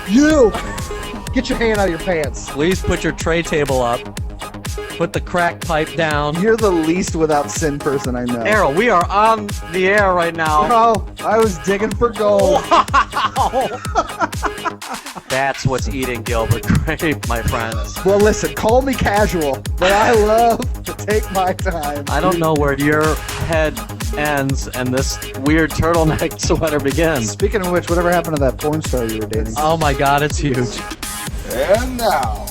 You! Get your hand out of your pants. Please put your tray table up. Put the crack pipe down. You're the least without sin person I know. Errol, we are on the air right now. Oh, I was digging for gold. Wow! That's what's eating Gilbert Grape, my friends. Well, listen, call me casual, but I love to take my time. I don't know where your head ends and this weird turtleneck sweater begins. Speaking of which, whatever happened to that porn star you were dating? Oh my god, it's huge. And now,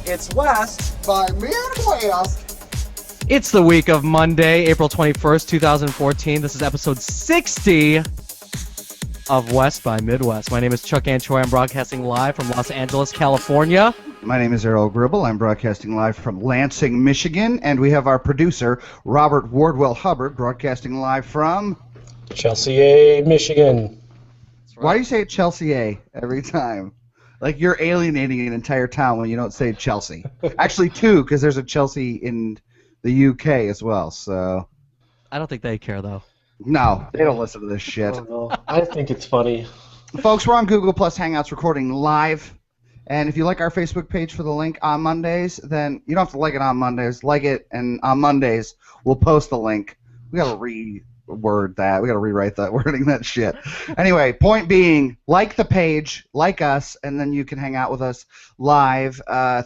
It's West by Midwest, It's the week of Monday, April 21st, 2014. This is episode 60 of West by Midwest. My name is Chuck Ganchorre. I'm broadcasting live from Los Angeles, California. My name is Aral Gribble. I'm broadcasting live from Lansing, Michigan, and we have our producer, Robert Wardwell Hubbard, broadcasting live from... Chelsea, Michigan. Why do you say Chelsea A every time? Like you're alienating an entire town when you don't say Chelsea. Actually, two, because there's a Chelsea in the UK as well, so... I don't think they care, though. No, they don't listen to this shit. I think it's funny. Folks, we're on Google Plus Hangouts recording live. And if you like our Facebook page for the link on Mondays, then you don't have to like it on Mondays. Like it, and on Mondays, we'll post the link. We got to reword that. We got to rewrite that, wording that shit. Anyway, point being, like the page, like us, and then you can hang out with us live,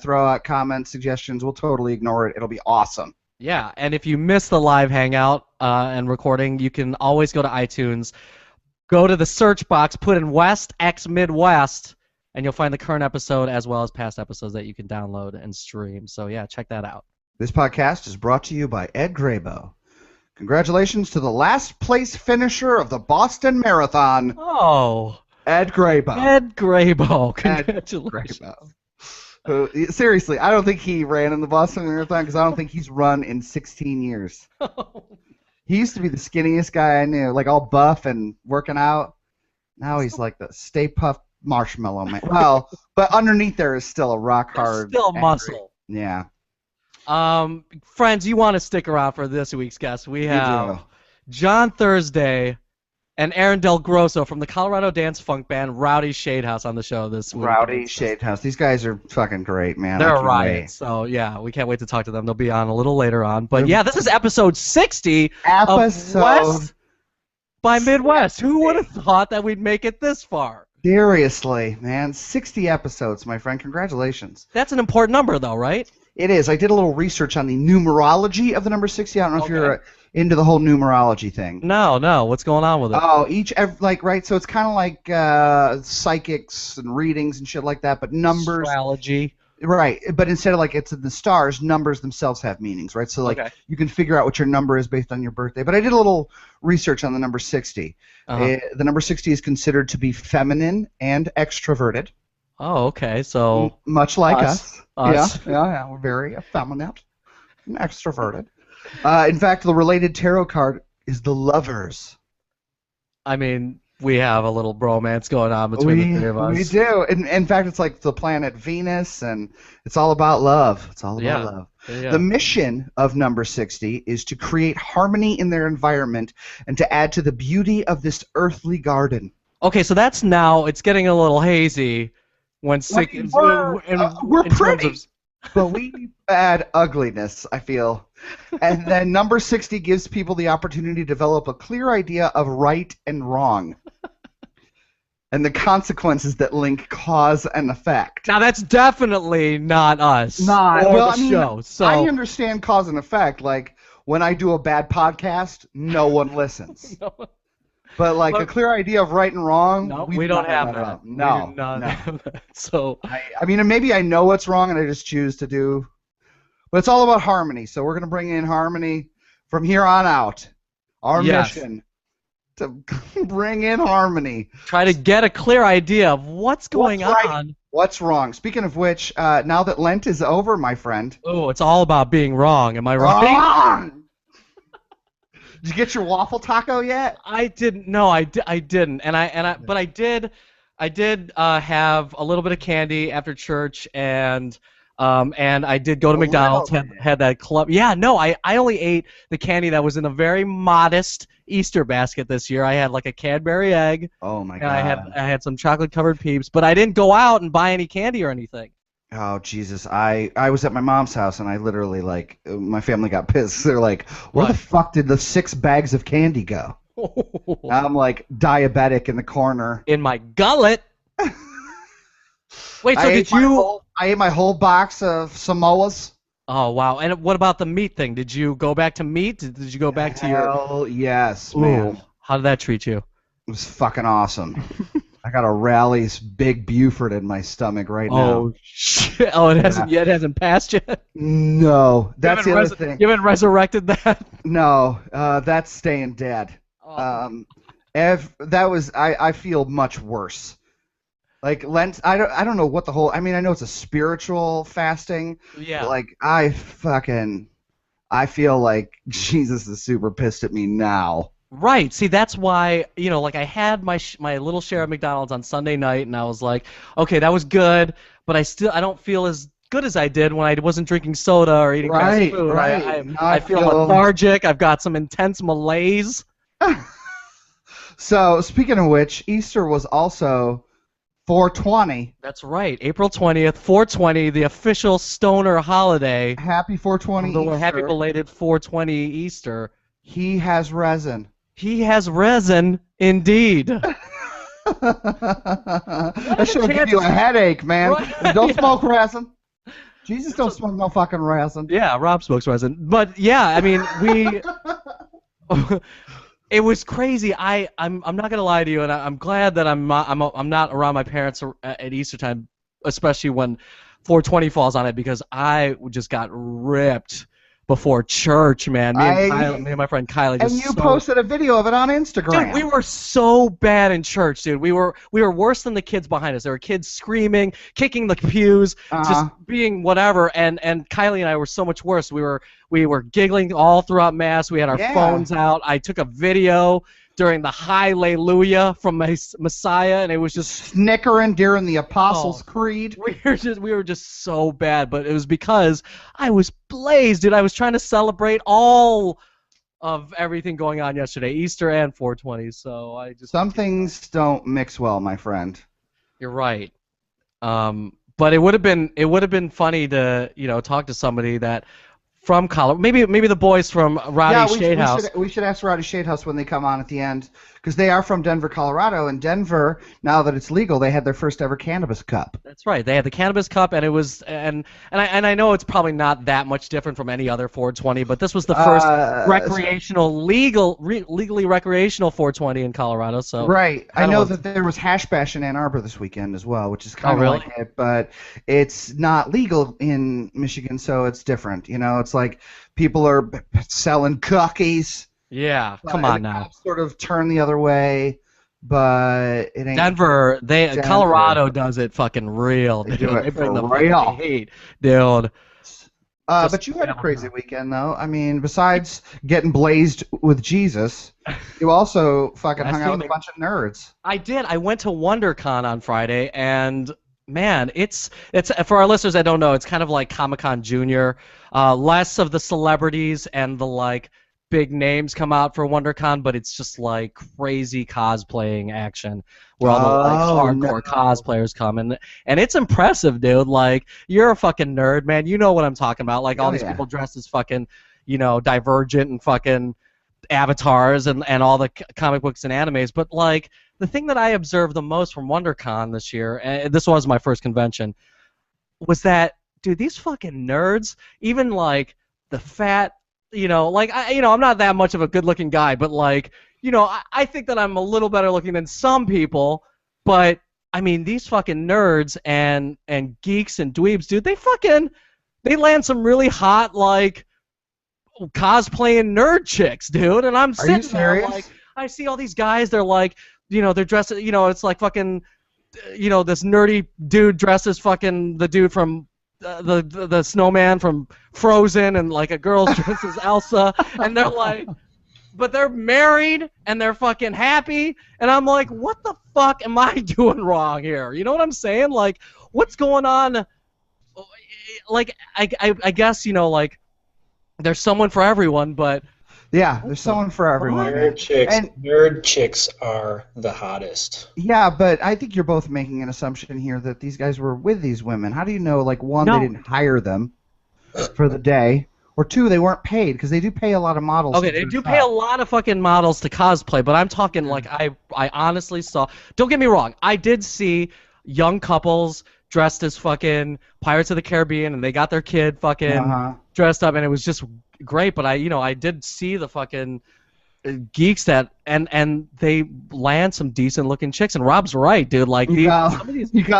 throw out comments, suggestions. We'll totally ignore it. It'll be awesome. Yeah, and if you miss the live hangout and recording, you can always go to iTunes, go to the search box, put in West X Midwest, and you'll find the current episode as well as past episodes that you can download and stream. So yeah, check that out. This podcast is brought to you by Ed Grabo. Congratulations to the last place finisher of the Boston Marathon, Oh, Ed Grabo. Ed Grabo. Ed Congratulations. Grabo. Seriously, I don't think he ran in the Boston Marathon because I don't think he's run in 16 years. He used to be the skinniest guy I knew, like all buff and working out. Now he's like the Stay Puft Marshmallow Man. Well, but underneath there is still a rock hard. Still angry. muscle. Yeah. Friends, you want to stick around for this week's guest. We have John Thursday and Aaron Delgrosso from the Colorado dance funk band Rowdy Shadehouse on the show this week. Rowdy Shadehouse. These guys are fucking great, man. They're I a can't riot. wait. So yeah, we can't wait to talk to them. They'll be on a little later on. But yeah, this is episode 60 of West by Midwest. Who would have thought that we'd make it this far? Seriously, man. 60 episodes, my friend. Congratulations. That's an important number, though, right? It is. I did a little research on the numerology of the number 60. I don't know if you're into the whole numerology thing. No. What's going on with it? Oh, right, so it's kind of like psychics and readings and shit like that, but numbers. Astrology. Right, but instead of like it's in the stars, numbers themselves have meanings, right? So like you can figure out what your number is based on your birthday. But I did a little research on the number 60. The number 60 is considered to be feminine and extroverted. Oh, okay. So much like us. Us. Yeah, we're very effeminate and extroverted. In fact, the related tarot card is the Lovers. I mean, we have a little bromance going on between the three of us. We do. In fact, it's like the planet Venus, and it's all about love. It's all about love. Yeah. The mission of number 60 is to create harmony in their environment and to add to the beauty of this earthly garden. Okay, so that's now, it's getting a little hazy when we're pretty, but we add ugliness, I feel. And then number 60 gives people the opportunity to develop a clear idea of right and wrong and the consequences that link cause and effect. Now, that's definitely not us. Show. So I understand cause and effect. Like, when I do a bad podcast, no one listens. But like a clear idea of right and wrong, no, we don't have that. No, we do not have that. So I mean, maybe I know what's wrong and I just choose to do. But it's all about harmony. So we're gonna bring in harmony from here on out. Our mission to bring in harmony. Try to get a clear idea of what's going on. What's wrong? Speaking of which, now that Lent is over, my friend. Oh, it's all about being wrong. Am I right? Wrong! Did you get your waffle taco yet? I didn't. No, I didn't. But I did I did have a little bit of candy after church, and I did go to A McDonald's. little Had that club. Yeah, no, I only ate the candy that was in a very modest Easter basket this year. I had like a Cadbury egg, Oh my and god. I had some chocolate covered Peeps, but I didn't go out and buy any candy or anything. Oh Jesus! I was at my mom's house and I literally like my family got pissed. They're like, "Where the What? fuck did the 6 bags of candy go?" I'm like diabetic in the corner. In my gullet. Wait, so did you? I ate my whole box of Samoas. Oh wow! And what about the meat thing? Did you go back to meat? Did you go back to your? Hell yes, Ooh, man. how did that treat you? It was fucking awesome. I got a Rally's Big Buford in my stomach right now. Oh shit! Oh, it hasn't yet. It hasn't passed yet. No, that's the other thing. You haven't resurrected that. No, that's staying dead. Oh. That was I feel much worse. Like Lent, I don't know what the whole. I mean, I know it's a spiritual fasting. Yeah. But like I feel like Jesus is super pissed at me now. Right. See, that's why, like I had my little share of McDonald's on Sunday night, and I was like, okay, that was good, but I don't feel as good as I did when I wasn't drinking soda or eating fast food. Right. I feel lethargic. I've got some intense malaise. So speaking of which, Easter was also 420. That's right. April 20th, 420, the official stoner holiday. Happy 420 Easter. Happy belated 420 Easter. He has resin. He has resin, indeed. That should give you a headache, man. Right, Don't yeah. smoke resin. Jesus don't smoke no fucking resin. Yeah, Rob smokes resin. But yeah, I mean, it was crazy. I'm not gonna lie to you, and I'm glad that I'm not around my parents at Easter time, especially when 420 falls on it, because I just got ripped before church, man. Me and my friend Kylie just. And you posted a video of it on Instagram. Dude, we were so bad in church, dude. We were worse than the kids behind us. There were kids screaming, kicking the pews, just being whatever. And Kylie and I were so much worse. We were giggling all throughout Mass. We had our phones out. I took a video during the Hallelujah from Messiah, and it was just snickering during the Apostles' Creed. We were just so bad, but it was because I was blazed, dude. I was trying to celebrate all of everything going on yesterday, Easter and 420. So I just some things don't mix well, my friend. You're right. But it would have been funny to talk to somebody that from Colorado, maybe the boys from Rowdy Shadehouse. We should ask Rowdy Shadehouse when they come on at the end, because they are from Denver, Colorado, and Denver, now that it's legal, they had their first ever cannabis cup. That's right. They had the cannabis cup, and it was and I know it's probably not that much different from any other 420, but this was the first legally recreational 420 in Colorado. So right. I know that there was Hash Bash in Ann Arbor this weekend as well, which is kind of like it, but it's not legal in Michigan, so it's different. It's like people are selling cookies. Yeah, come on now. Sort of turn the other way, but it ain't. Denver, Colorado does it fucking real. They do it they bring for the real. Hate, dude. But you had a crazy weekend, though. I mean, besides getting blazed with Jesus, you also fucking hung out with a bunch of nerds. I did. I went to WonderCon on Friday, and man, it's for our listeners that don't know, it's kind of like Comic-Con Junior. Less of the celebrities and the big names come out for WonderCon, but it's just like crazy cosplaying action where all the hardcore cosplayers come, and it's impressive, dude. Like, you're a fucking nerd, man. You know what I'm talking about. Like all these people dressed as fucking, Divergent and fucking avatars and all the comic books and animes. But like the thing that I observed the most from WonderCon this year, and this was my first convention, was that, dude, these fucking nerds, even like the fat, I'm not that much of a good-looking guy, but I think that I'm a little better looking than some people, but I mean, these fucking nerds and geeks and dweebs, dude, they land some really hot cosplaying nerd chicks, dude, and I'm sitting there I see all these guys, they're they're dressed, it's like fucking, this nerdy dude dressed as fucking the dude from the snowman from Frozen, and like a girl's dressed as Elsa, and they're like, but they're married and they're fucking happy, and I'm like, what the fuck am I doing wrong here? You know what I'm saying? Like, what's going on? Like, I guess, like, there's someone for everyone, but Yeah, there's someone for everyone. Nerd chicks are the hottest. Yeah, but I think you're both making an assumption here that these guys were with these women. How do you know, like, one, they didn't hire them for the day, or two, they weren't paid, because they do pay a lot of models. Okay, they do pay a lot of fucking models to cosplay, but I'm talking, like, I honestly saw, don't get me wrong, I did see young couples dressed as fucking Pirates of the Caribbean, and they got their kid fucking dressed up, and it was just great, but I did see the fucking geeks that and they land some decent looking chicks, and Rob's right, dude. Like you got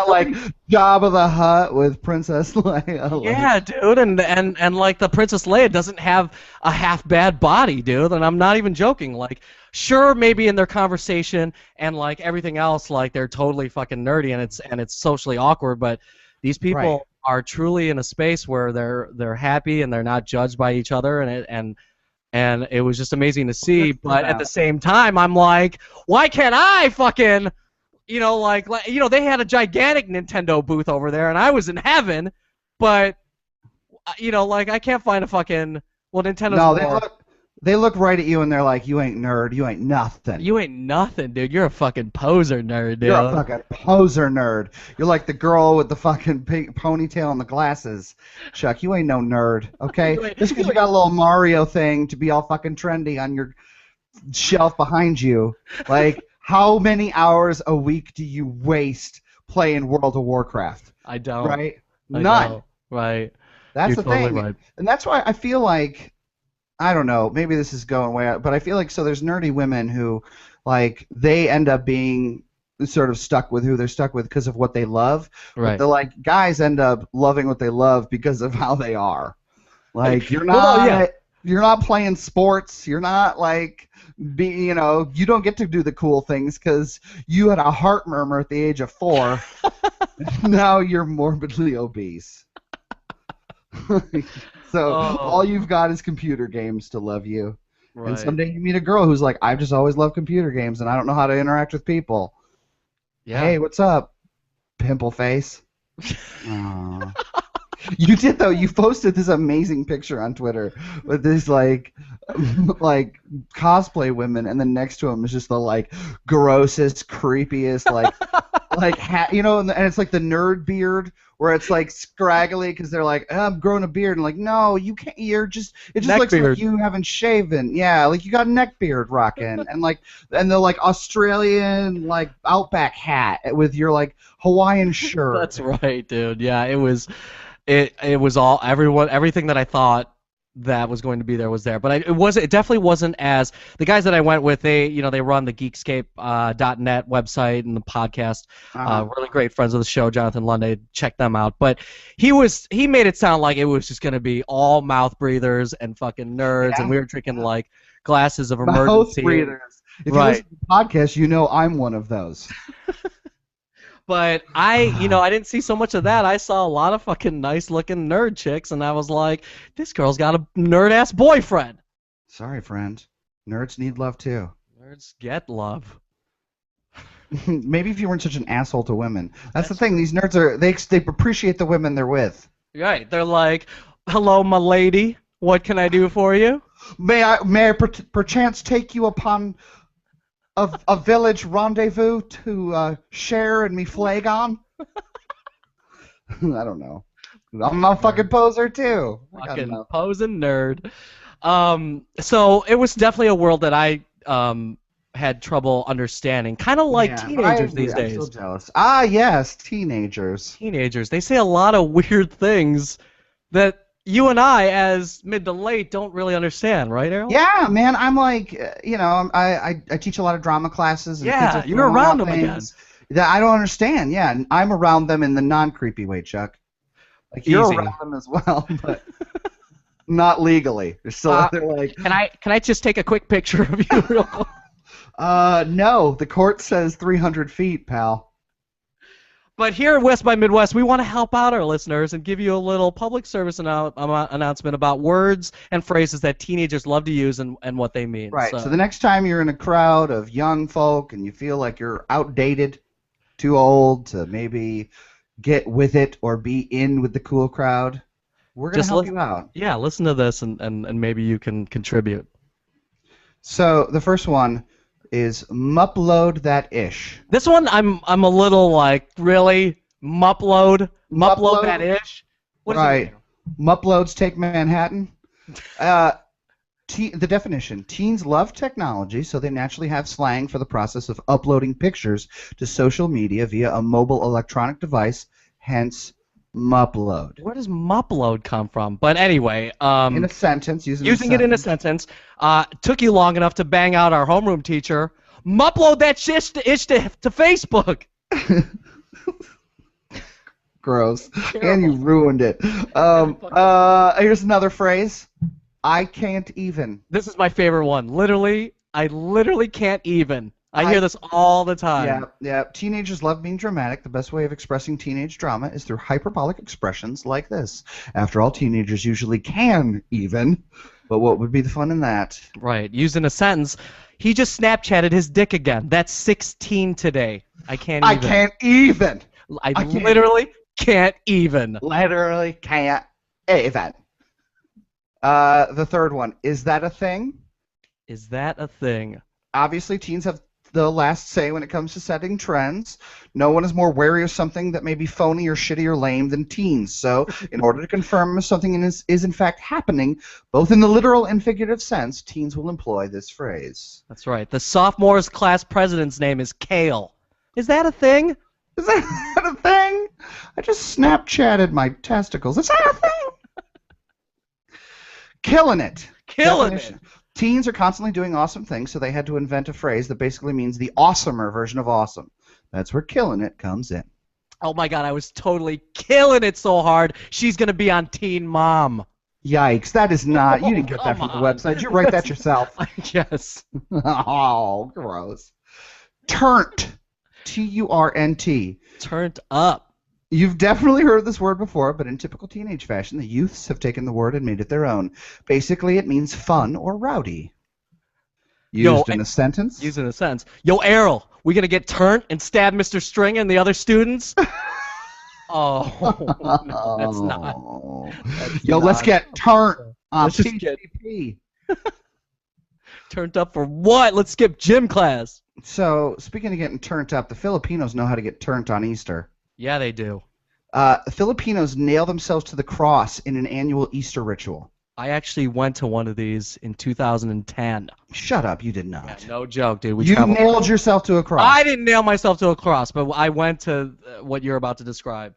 like Jabba the Hutt with Princess Leia. Yeah, dude, and like the Princess Leia doesn't have a half bad body, dude, and I'm not even joking. Like, sure, maybe in their conversation and like everything else, like they're totally fucking nerdy and it's socially awkward, but these people are truly in a space where they're happy and they're not judged by each other, and it was just amazing to see. But at the same time, I'm like, why can't I fucking, like they had a gigantic Nintendo booth over there, and I was in heaven, but like I can't find a fucking Nintendo's No, they look right at you and they're like, you ain't nerd, you ain't nothing. You ain't nothing, dude. You're a fucking poser nerd, dude. You're a fucking poser nerd. You're like the girl with the fucking pink ponytail and the glasses. Chuck, you ain't no nerd, okay? Just because you got a little Mario thing to be all fucking trendy on your shelf behind you. Like, how many hours a week do you waste playing World of Warcraft? I don't. Right? I None. don't. Right. That's You're the thing. totally right. And that's why I feel like, I don't know, maybe this is going way out, but I feel like so there's nerdy women who, like, they end up being sort of stuck with who they're stuck with because of what they love. Right. But the, like, guys end up loving what they love because of how they are. Like, you're not playing sports. You're not, like, you don't get to do the cool things because you had a heart murmur at the age of 4. Now you're morbidly obese. So all you've got is computer games to love you. Right. And someday you meet a girl who's like, I've just always loved computer games and I don't know how to interact with people. Yeah. Hey, what's up, pimple face? You did, though. You posted this amazing picture on Twitter with this like cosplay women, and then next to them is just the like grossest, creepiest and it's like the nerd beard where it's like scraggly because they're like, I'm growing a beard, and like, no, you can't. It just looks like you haven't shaven. Yeah, like you got a neck beard rocking, and the like Australian like Outback hat with your like Hawaiian shirt. That's right, dude. Yeah, it was. It was everything that I thought that was going to be there was there, but it definitely wasn't as the guys that I went with. They run the Geekscape.net website and the podcast. Really great friends of the show, Jonathan Lunday. Check them out. But he made it sound like it was just going to be all mouth breathers and fucking nerds, and we were drinking like glasses of emergency. Mouth breathers. If you listen to the podcast, I'm one of those. But I didn't see so much of that. I saw a lot of fucking nice-looking nerd chicks, and I was like, this girl's got a nerd-ass boyfriend. Sorry, friend. Nerds need love, too. Nerds get love. Maybe if you weren't such an asshole to women. That's the thing. These nerds they appreciate the women they're with. Right. They're like, hello, my lady. What can I do for you? May I perchance take you upon a village rendezvous to share and me flag on? I don't know. I'm a fucking poser too. Fucking posing nerd. So it was definitely a world that I had trouble understanding. Kind of like teenagers these days. I'm so jealous. Ah, yes, teenagers. Teenagers. They say a lot of weird things that you and I, as mid to late, don't really understand, right, Aral? Yeah, man. I'm like, I teach a lot of drama classes. And yeah, you're around them again. That I don't understand. Yeah, and I'm around them in the non-creepy way, Chuck. Like you're around them as well, but not legally. So they're like, can I just take a quick picture of you real quick? No. The court says 300 feet, pal. But here at West by Midwest, we want to help out our listeners and give you a little public service announcement about words and phrases that teenagers love to use and what they mean. Right. So the next time you're in a crowd of young folk and you feel like you're outdated, too old to maybe get with it or be in with the cool crowd, we're going to help you out. Yeah, listen to this and maybe you can contribute. So the first one is mupload that ish. This one I'm a little like, really? Mupload that ish? What does it mean? Muploads take Manhattan. The definition: teens love technology, so they naturally have slang for the process of uploading pictures to social media via a mobile electronic device, hence mupload. Where does mupload come from? But anyway, in a sentence, using it in a sentence, took you long enough to bang out our homeroom teacher. Mupload that shit to Facebook. Gross. Terrible. And you ruined it. Here's another phrase. I can't even. This is my favorite one. I literally can't even. I hear this all the time. Yeah. Teenagers love being dramatic. The best way of expressing teenage drama is through hyperbolic expressions like this. After all, teenagers usually can even. But what would be the fun in that? Right. Used in a sentence, he just Snapchatted his dick again. That's 16 today. I can't even. I can't even. I literally can't even. Literally can't even. The third one. Is that a thing? Is that a thing? Obviously, teens have the last say when it comes to setting trends. No one is more wary of something that may be phony or shitty or lame than teens. So, in order to confirm if something is in fact happening, both in the literal and figurative sense, teens will employ this phrase. That's right. The sophomore's class president's name is Kale. Is that a thing? Is that a thing? I just Snapchatted my testicles. Is that a thing? Killing it. It. Teens are constantly doing awesome things, so they had to invent a phrase that basically means the awesomer version of awesome. That's where killing it comes in. Oh my god, I was totally killing it so hard. She's going to be on Teen Mom. Yikes, that is not... You didn't get that from the website. You write that yourself. Yes. Oh, gross. Turnt. T-U-R-N-T. Turned up. You've definitely heard this word before, but in typical teenage fashion, the youths have taken the word and made it their own. Basically, it means fun or rowdy. Used in a sentence? Used in a sentence. Yo, Aral, we gonna get turned and stab Mr. String and the other students? Oh, no, that's not. Yo, let's get turned on PCP. Turned up for what? Let's skip gym class. So, speaking of getting turned up, the Filipinos know how to get turned on Easter. Yeah, they do. Filipinos nail themselves to the cross in an annual Easter ritual. I actually went to one of these in 2010. Shut up, you did not. Yeah, no joke, dude. You nailed yourself to a cross. I didn't nail myself to a cross, but I went to what you're about to describe.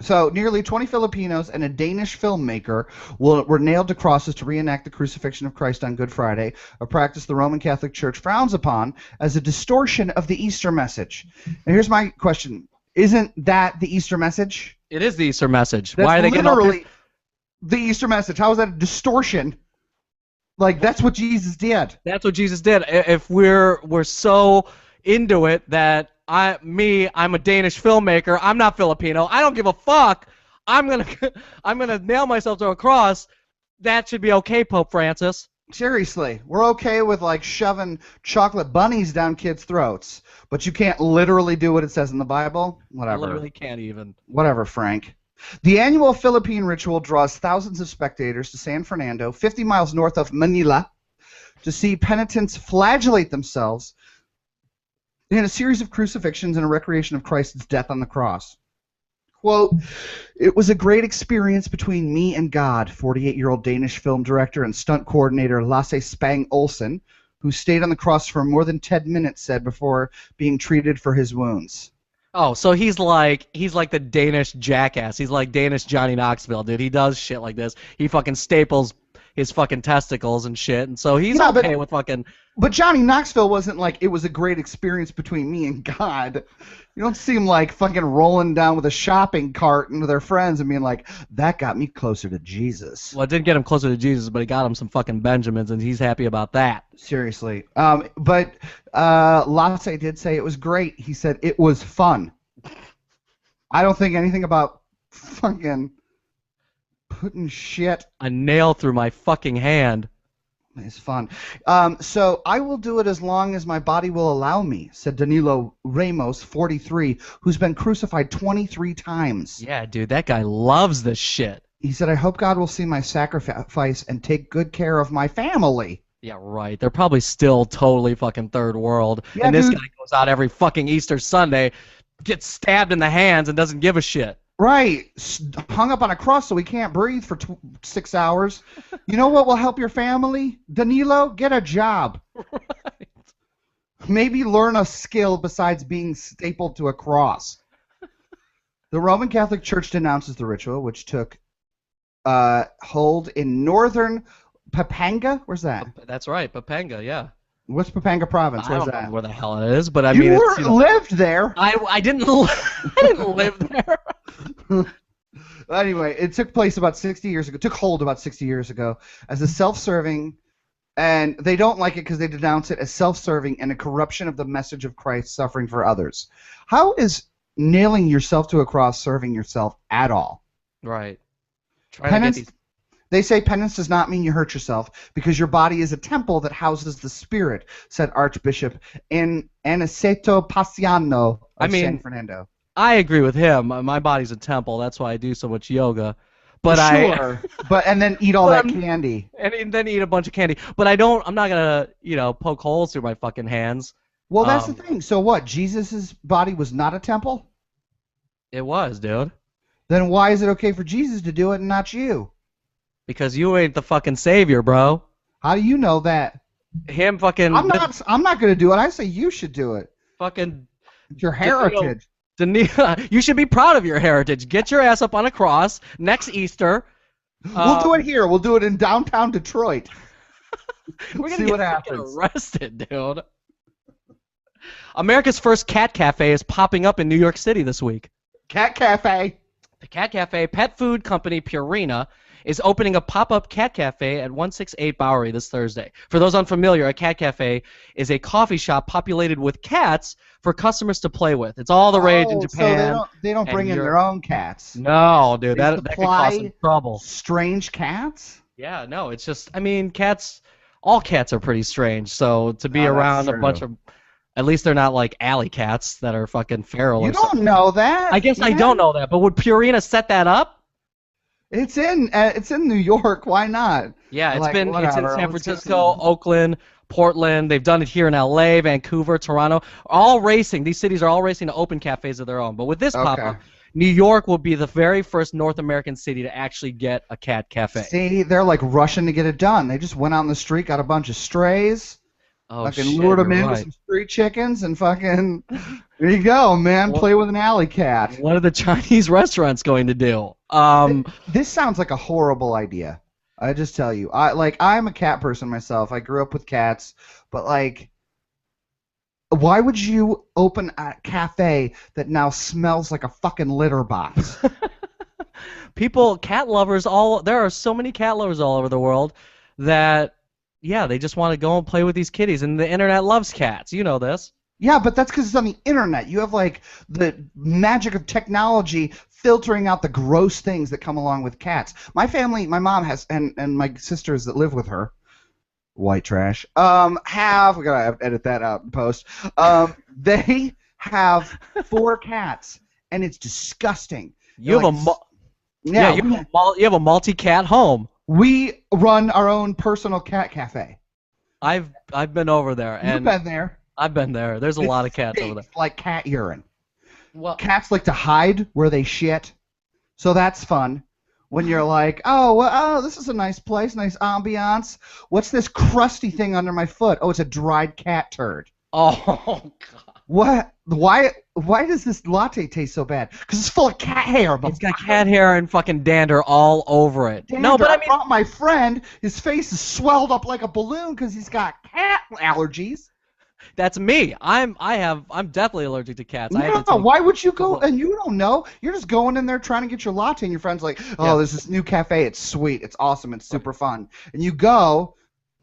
So, nearly 20 Filipinos and a Danish filmmaker were nailed to crosses to reenact the crucifixion of Christ on Good Friday, a practice the Roman Catholic Church frowns upon as a distortion of the Easter message. And here's my question. Isn't that the Easter message? It is the Easter message. That's Why are they literally the Easter message. How is that a distortion? Like, that's what Jesus did. That's what Jesus did. If we're so into it that I'm a Danish filmmaker, I'm not Filipino, I don't give a fuck. I'm gonna nail myself to a cross. That should be okay, Pope Francis. Seriously, we're okay with like shoving chocolate bunnies down kids' throats, but you can't literally do what it says in the Bible? Whatever. I literally can't even. Whatever, Frank. The annual Philippine ritual draws thousands of spectators to San Fernando, 50 miles north of Manila, to see penitents flagellate themselves in a series of crucifixions and a recreation of Christ's death on the cross. Quote, "It was a great experience between me and God," 48-year-old Danish film director and stunt coordinator Lasse Spang Olsen, who stayed on the cross for more than 10 minutes, said before being treated for his wounds. Oh, so he's like the Danish jackass. He's like Danish Johnny Knoxville, dude. He does shit like this. He fucking staples his fucking testicles and shit, and so he's okay with fucking... But Johnny Knoxville wasn't like, it was a great experience between me and God. You don't see him like fucking rolling down with a shopping cart into their friends and being like, that got me closer to Jesus. Well, it didn't get him closer to Jesus, but it got him some fucking Benjamins, and he's happy about that. Seriously. But Lasse did say it was great. He said it was fun. I don't think anything about fucking putting shit. A nail through my fucking hand. It's fun. So I will do it as long as my body will allow me, said Danilo Ramos, 43, who's been crucified 23 times. Yeah, dude, that guy loves this shit. He said, I hope God will see my sacrifice and take good care of my family. Yeah, right. They're probably still totally fucking third world. Yeah, and this dude. guy goes out every fucking Easter Sunday, gets stabbed in the hands, and doesn't give a shit. Right. Hung up on a cross so he can't breathe for 6 hours. You know what will help your family? Danilo, get a job. Right. Maybe learn a skill besides being stapled to a cross. The Roman Catholic Church denounces the ritual, which took hold in northern Papanga. Where's that? That's right, Papanga, yeah. What's Papanga province? I Where's don't that? know where the hell it is, but I You mean, it's, lived there. I didn't I didn't live there. Anyway, it took place about 60 years ago. Took hold about 60 years ago as a self-serving, and they don't like it because they denounce it as self-serving and a corruption of the message of Christ suffering for others. How is nailing yourself to a cross serving yourself at all? Right. Trying Penance, to get these... They say penance does not mean you hurt yourself because your body is a temple that houses the Spirit, said Archbishop Aniceto Paciano of San Fernando. I agree with him. My body's a temple. That's why I do so much yoga. But sure. And then eat all that candy. And then eat a bunch of candy. But I'm not gonna, poke holes through my fucking hands. Well, that's the thing. So what? Jesus' body was not a temple? It was, dude. Then why is it okay for Jesus to do it and not you? Because you ain't the fucking savior, bro. How do you know that? Him fucking... I'm not gonna do it. I say you should do it. Fucking... It's your heritage. You should be proud of your heritage. Get your ass up on a cross next Easter. We'll do it here. We'll do it in downtown Detroit. We're gonna see get what happens. Arrested, dude. America's first cat cafe is popping up in New York City this week. Cat cafe. The cat cafe pet food company Purina is opening a pop-up cat cafe at 168 Bowery this Thursday. For those unfamiliar, a cat cafe is a coffee shop populated with cats for customers to play with. It's all the rage in Japan. So they don't bring in their own cats. No, dude, that could cause some trouble. Strange cats? Yeah, no, it's just, cats, all cats are pretty strange, so to be around a bunch of, at least they're not like alley cats that are fucking feral or something. You don't know that. I guess I don't know that, but would Purina set that up? It's in New York. Why not? Yeah, it's in whatever. San Francisco, Oakland, Portland. They've done it here in LA, Vancouver, Toronto. All racing. These cities are all racing to open cafes of their own. But with this pop-up, New York will be the very first North American city to actually get a cat cafe. See, they're like rushing to get it done. They just went out in the street, got a bunch of strays. Lured them in with some street chickens and fucking there you go, man. Play with an alley cat. What are the Chinese restaurants going to do? This sounds like a horrible idea. I just tell you. I'm a cat person myself. I grew up with cats, but why would you open a cafe that now smells like a fucking litter box? Cat lovers there are so many cat lovers all over the world that they just want to go and play with these kitties, and the internet loves cats. You know this. Yeah, but that's because it's on the internet. You have the magic of technology filtering out the gross things that come along with cats. My family, my mom has, and my sisters that live with her, white trash, we gotta edit that out in post. They have 4 cats, and it's disgusting. You have you have a multi-cat home. We run our own personal cat cafe. I've been over there. You've been there. I've been there. There's a lot of cats over there. Like cat urine. Well, cats like to hide where they shit, so that's fun. When you're like, oh, this is a nice place, nice ambiance. What's this crusty thing under my foot? Oh, it's a dried cat turd. Oh God. What? Why does this latte taste so bad? Because it's full of cat hair. It's got cat hair and fucking dander all over it. Dander, no, but I brought my friend. His face is swelled up like a balloon because he's got cat allergies. That's me. I'm definitely allergic to cats. No, why would you go? And you don't know. You're just going in there trying to get your latte, and your friend's like, "Oh, there's this new cafe. It's sweet. It's awesome. It's super fun." And you go.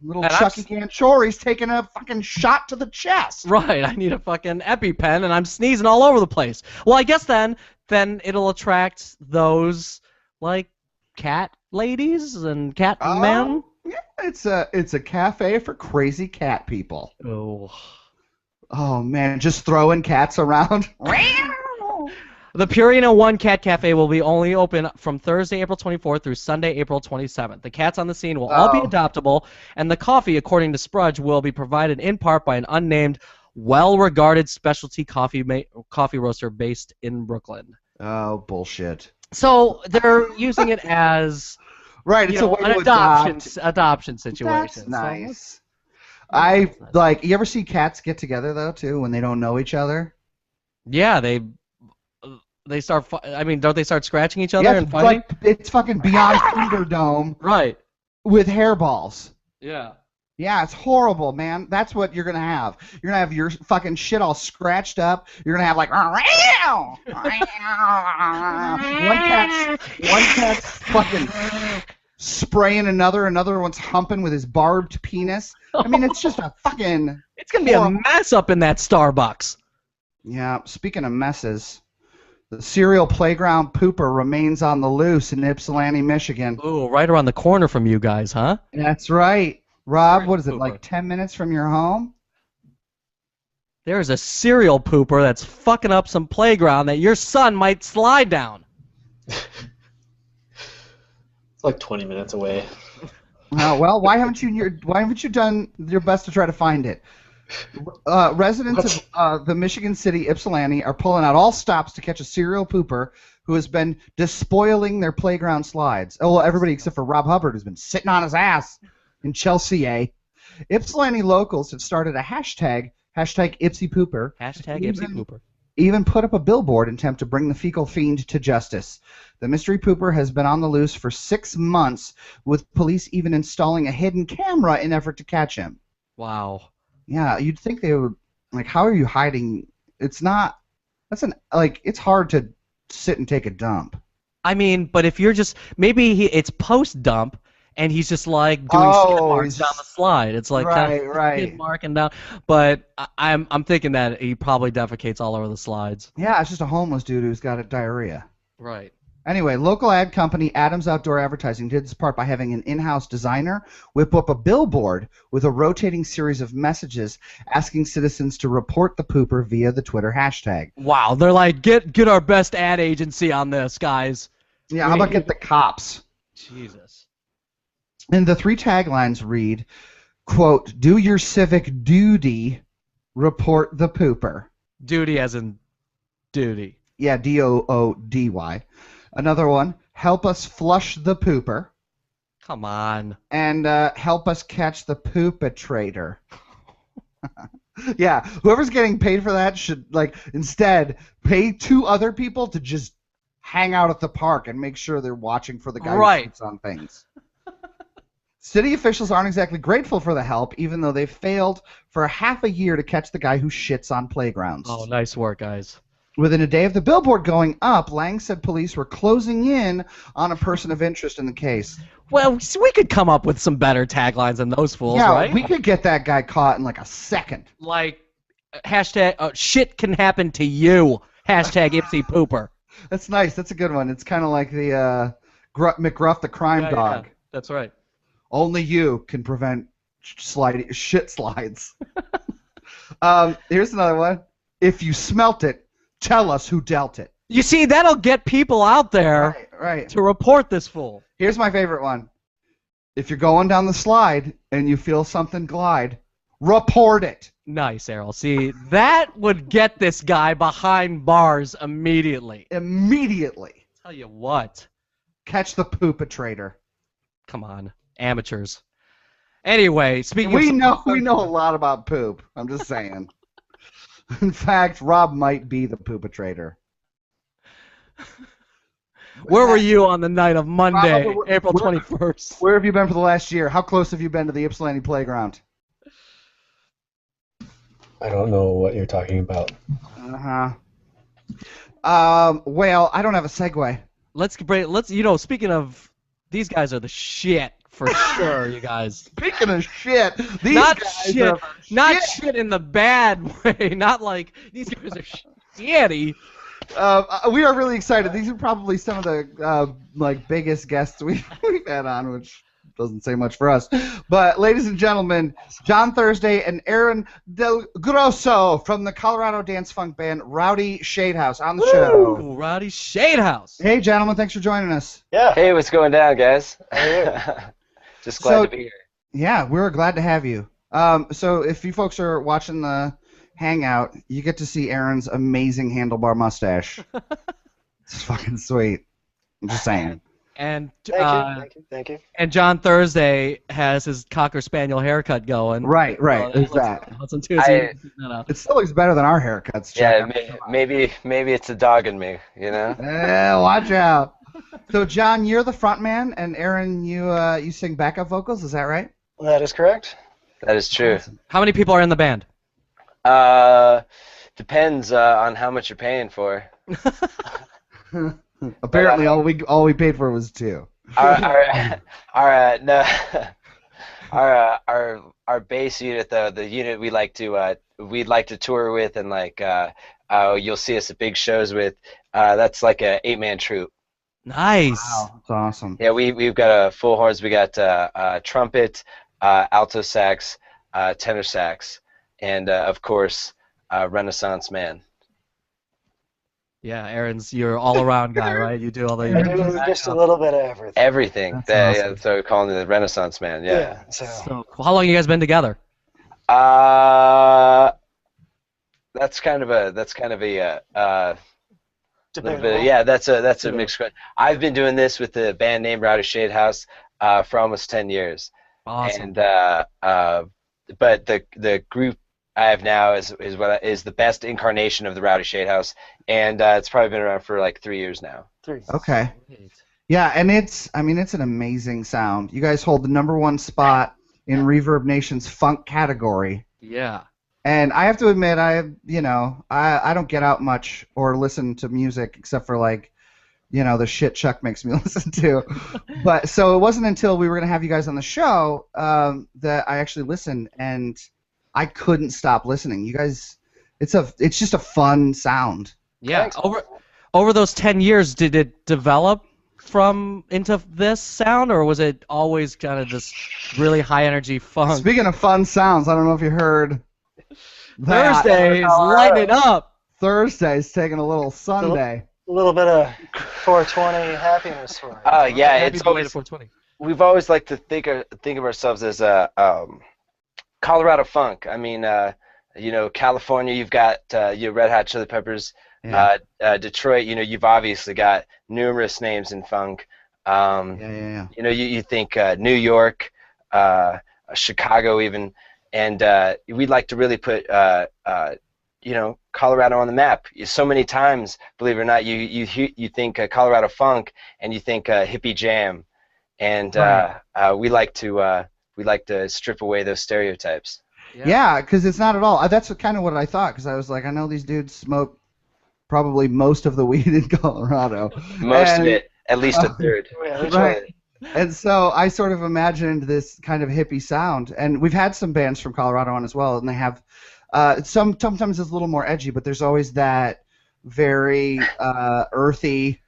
Little Chuck Ganchorre's taking a fucking shot to the chest. Right, I need a fucking EpiPen, and I'm sneezing all over the place. Well, I guess then then it'll attract those like cat ladies and cat men. Yeah, it's a cafe for crazy cat people. Oh man, just throwing cats around. The Purina One Cat Cafe will be only open from Thursday, April 24th through Sunday, April 27th. The cats on the scene will all be adoptable, and the coffee, according to Sprudge, will be provided in part by an unnamed, well-regarded specialty coffee roaster based in Brooklyn. Oh, bullshit. So they're using it as right, it's an adoption situation. That's nice. You ever see cats get together, though, too, when they don't know each other? Yeah, they start. I mean, don't they start scratching each other and fighting? Like, it's fucking beyond Thunderdome. Right. With hairballs. Yeah. Yeah, it's horrible, man. That's what you're gonna have. You're gonna have your fucking shit all scratched up. You're gonna have like one cat's fucking spraying another one's humping with his barbed penis. I mean, it's just a fucking. It's gonna be a mess up in that Starbucks. Yeah. Speaking of messes. The serial playground pooper remains on the loose in Ypsilanti, Michigan. Ooh, right around the corner from you guys, huh? That's right. Rob, what is it, like 10 minutes from your home? There's a serial pooper that's fucking up some playground that your son might slide down. It's like 20 minutes away. Well, why haven't you done your best to try to find it? Residents of the Michigan City Ypsilanti are pulling out all stops to catch a serial pooper who has been despoiling their playground slides. Oh, well, everybody except for Rob Hubbard, who's been sitting on his ass in Chelsea, eh? Ypsilanti locals have started a hashtag #IpsyPooper. #IpsyPooper. Even put up a billboard in attempt to bring the fecal fiend to justice. The mystery pooper has been on the loose for 6 months, with police even installing a hidden camera in effort to catch him. Wow. Yeah, you'd think they would. Like, how are you hiding? It's not. It's hard to sit and take a dump. I mean, but if you're just it's post dump, and he's just like doing skid marks down the slide. It's like right. skid marking down. But I'm thinking that he probably defecates all over the slides. Yeah, it's just a homeless dude who's got a diarrhea. Right. Anyway, local ad company Adams Outdoor Advertising did this part by having an in-house designer whip up a billboard with a rotating series of messages asking citizens to report the pooper via the Twitter hashtag. Wow, they're like, get our best ad agency on this, guys. Yeah, how about get the cops? Jesus. And the 3 taglines read, quote, "Do your civic duty, report the pooper." Duty as in duty. Yeah, DOODY. Another one, "Help us flush the pooper." Come on. And "Help us catch the poopatrator." Yeah, whoever's getting paid for that should, instead pay 2 other people to just hang out at the park and make sure they're watching for the guy who sits on things. City officials aren't exactly grateful for the help, even though they failed for half a year to catch the guy who shits on playgrounds. Oh, nice work, guys. Within a day of the billboard going up, Lang said police were closing in on a person of interest in the case. Well, we could come up with some better taglines than those fools, right? Yeah, we could get that guy caught in a second. Like, hashtag, shit can happen to you, #IpsyPooper. That's nice. That's a good one. It's kind of like the McGruff the crime dog. Yeah, that's right. Only you can prevent shit slides. Here's another one. If you smelt it, tell us who dealt it. You see, that'll get people out there to report this fool. Here's my favorite one. If you're going down the slide and you feel something glide, report it. Nice, Aral. See, that would get this guy behind bars immediately. Immediately. Tell you what. Catch the poopatrator. Come on. Amateurs. Anyway, speaking we know a lot about poop. I'm just saying. In fact, Rob might be the poopatrator. Where were you on the night of Monday, April 21st? Where have you been for the last year? How close have you been to the Ypsilanti playground? I don't know what you're talking about. Well, I don't have a segue. Speaking of, these guys are the shit for sure, you guys. Speaking of shit, these guys are not shit in the bad way. Not like these guys are shitty. We are really excited. These are probably some of the biggest guests we've had on, which doesn't say much for us. But ladies and gentlemen, John Thursday and Aaron Delgrosso from the Colorado dance funk band Rowdy Shadehouse on the show. Ooh, Rowdy Shadehouse. Hey, gentlemen, thanks for joining us. Yeah. Hey, what's going down, guys? Just glad to be here. Yeah, we're glad to have you. So if you folks are watching the Hangout, you get to see Aaron's amazing handlebar mustache. It's fucking sweet. I'm just saying. And Thank you. And John Thursday has his Cocker Spaniel haircut going. Right. There's that. Listen to it. It still looks better than our haircuts. Chuck. Yeah, maybe it's a dog in me, you know? Watch out. So, John, you're the front man, and Aaron, you sing backup vocals. Is that right? That is correct. That is true. Awesome. How many people are in the band? Depends on how much you're paying for. Apparently, all we paid for was 2. Our bass unit, the unit we'd like to tour with, and you'll see us at big shows with. That's like a 8-man troupe. Nice. Wow, that's awesome. Yeah, we've got full horns. We got trumpet, alto sax, tenor sax, and of course, Renaissance man. Yeah, Aaron's your all-around guy, right? You do all the. I do just a little bit of everything. Everything. That's awesome. Yeah, so we call him the Renaissance man. Yeah. So, how long you guys been together? That's kind of a little bit. Debatable. Yeah, that's a mixed question. I've been doing this with the band named Rowdy Shadehouse for almost 10 years. Awesome. And but the group I have now is the best incarnation of the Rowdy Shadehouse, and it's probably been around for like 3 years now. 3. Okay. Yeah, and it's an amazing sound. You guys hold the #1 spot in Reverb Nation's funk category. Yeah. And I have to admit, I don't get out much or listen to music except for the shit Chuck makes me listen to. But so it wasn't until we were gonna have you guys on the show that I actually listened, and I couldn't stop listening. You guys, it's just a fun sound. Yeah. Over those 10 years, did it develop into this sound, or was it always kind of this really high energy funk? Speaking of fun sounds, I don't know if you heard. Thursday is lighting it up. Thursday's taking a little Sunday. A little bit of 420 happiness for it. Oh yeah, Happy it's belated always 420. we've always liked to think of ourselves as a Colorado funk. I mean, California, you've got your Red Hot Chili Peppers. Yeah. Detroit, you've obviously got numerous names in funk. Yeah. You think New York, Chicago even, and we'd like to really put Colorado on the map. So many times, believe it or not, you think Colorado funk and you think hippie jam, and we like to strip away those stereotypes. Yeah, because it's not at all. That's kind of what I thought, because I was like, I know these dudes smoke probably most of the weed in Colorado. Most of it, at least a third. Right. And so I sort of imagined this kind of hippie sound, and we've had some bands from Colorado on as well, and they have sometimes it's a little more edgy, but there's always that very earthy